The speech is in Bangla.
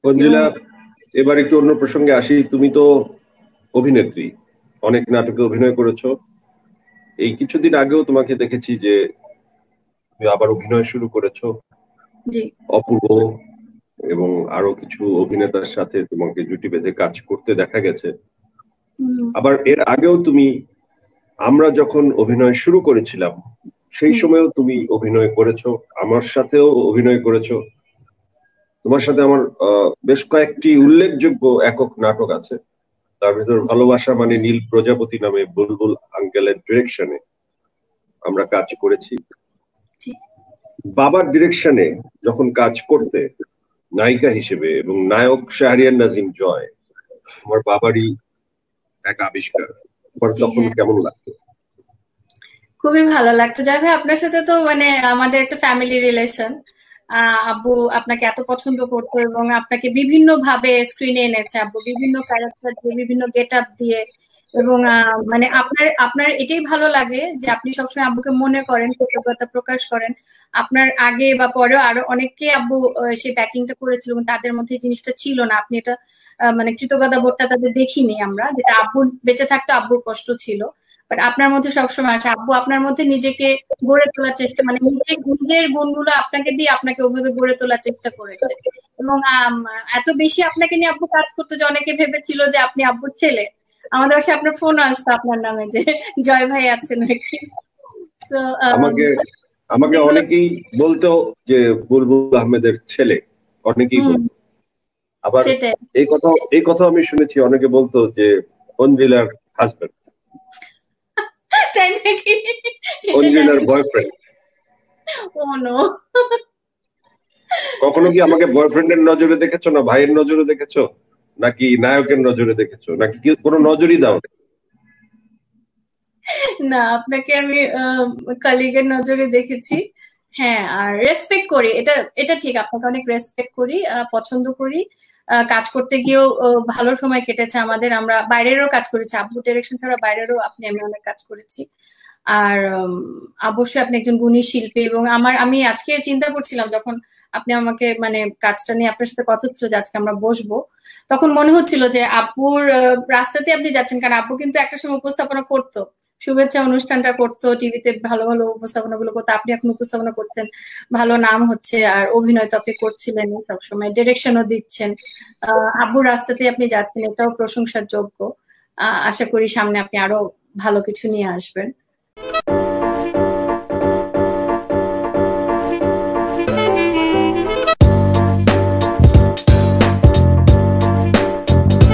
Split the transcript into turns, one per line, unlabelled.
মঞ্জুলা, এবার একটু অন্য প্রসঙ্গে আসি। তুমি তো অভিনেত্রী, অনেক নাটকে অভিনয় করেছো। এই কিছুদিন আগেও তোমাকে দেখেছি যে তুমি আবার অভিনয় শুরু করেছো।
জি।
অপূর্ব এবং আরো কিছু অভিনেতার সাথে তোমাকে জুটি বেঁধে কাজ করতে দেখা গেছে। আবার এর আগেও তুমি, আমরা যখন অভিনয় শুরু করেছিলাম সেই সময়ও তুমি অভিনয় করেছো, আমার সাথেও অভিনয় করেছো। তোমার সাথে আমার বেশ কয়েকটি উল্লেখযোগ্য একক নাটক আছে। তার ভিতর ভালোবাসা মানে নীল প্রজাপতি নামে বুলবুল আঙ্কেলের ডিরেকশনে আমরা কাজ করেছি। বাবার ডিরেকশনে যখন কাজ করতে নায়িকা হিসেবে, এবং নায়ক শাহরিয়ার নাজিম জয়, তোমার বাবারই এক আবিষ্কার, তোমার তখন কেমন লাগতো?
খুবই ভালো লাগতো। যাই ভাই, আপনার সাথে তো মানে আমাদের একটা ফ্যামিলি রিলেশন। আব্বু আপনাকে এত পছন্দ করতো এবং আপনাকে বিভিন্ন ভাবে স্ক্রিনে এনেছে আব্বু, বিভিন্ন ক্যারেক্টার দিয়ে, বিভিন্ন গেট আপ দিয়ে। এবং মানে আপনার আপনার এটাই ভালো লাগে যে আপনি সবসময় আব্বুকে মনে করেন, কৃতজ্ঞতা প্রকাশ করেন। আপনার আগে বা পরেও আরো অনেককে আব্বু সেই ব্যাকিংটা করেছিল, তাদের মধ্যে জিনিসটা ছিল না। আপনি এটা মানে কৃতজ্ঞতা বোধটা তাদের দেখিনি আমরা, যেটা আব্বুর বেঁচে থাকতে আব্বুর কষ্ট ছিল। বাট আপনার মধ্যে সবসময় আছে আব্বু, আপনার মধ্যে নিজেকে গড়ে তোলার চেষ্টা, মানে নিজের গুণগুলো আপনাকে দিয়ে আপনাকে ওভাবে গড়ে তোলার চেষ্টা করেছে। এবং এত বেশি আপনাকে নিয়ে আব্বু কাজ করতো যে অনেকে ভেবেছিল যে আপনি আব্বুর ছেলে। আমাদের বাসায় আপনার ফোন আসতো আপনার নামে যে জয় ভাই আছে নাকি।
আমাকে আমাকে অনেকেই বলতো যে বুলবুল আহমেদের ছেলে, অনেকেই বলতো। আবার এই কথা আমি শুনেছি, অনেকে বলতো যে অঞ্জিলার হাজবেন্ড, অঞ্জিলার বয়ফ্রেন্ড। কখনো কি আমাকে বয়ফ্রেন্ডের নজরে দেখেছো, না ভাইয়ের নজরে দেখেছো, নাকি নায়কের নজরে দেখেছো, নাকি কোনো নজরই দাও?
না, আপনাকে আমি কলিগের নজরে দেখেছি। হ্যাঁ, আর রেসপেক্ট করি, এটা এটা ঠিক, আপনাকে অনেক রেসপেক্ট করি, পছন্দ করি। কাজ করতে গিয়েও ভালো সময় কেটেছে আমাদের, আমরা বাইরেরও কাজ করেছি, আব্বু ডিরেকশন ছাড়া বাইরেরও আপনি আমি অনেক কাজ করেছি। আর অবশ্যই আপনি একজন গুণী শিল্পী। এবং আমি আজকে চিন্তা করছিলাম যখন আপনি আমাকে মানে কাজটা নিয়ে আপনার সাথে কথা হচ্ছিল যে আজকে আমরা বসবো, তখন মনে হচ্ছিল যে আব্বুর রাস্তাতে আপনি যাচ্ছেন, কারণ আব্বু কিন্তু একটা সময় উপস্থাপনা করতো, শুভেচ্ছা অনুষ্ঠানটা করতো টিভিতে, ভালো ভালো উপস্থাপনা গুলো করতো। আপনি এখন উপস্থাপনা করছেন, ভালো নাম হচ্ছে, আর অভিনয় তো আপনি করছিলেন সবসময়, ডিরেকশনও দিচ্ছেন। আব্বুর রাস্তাতে আপনি যাচ্ছেন, এটাও প্রশংসার যোগ্য। আশা করি সামনে আপনি আরো ভালো কিছু নিয়ে আসবেন।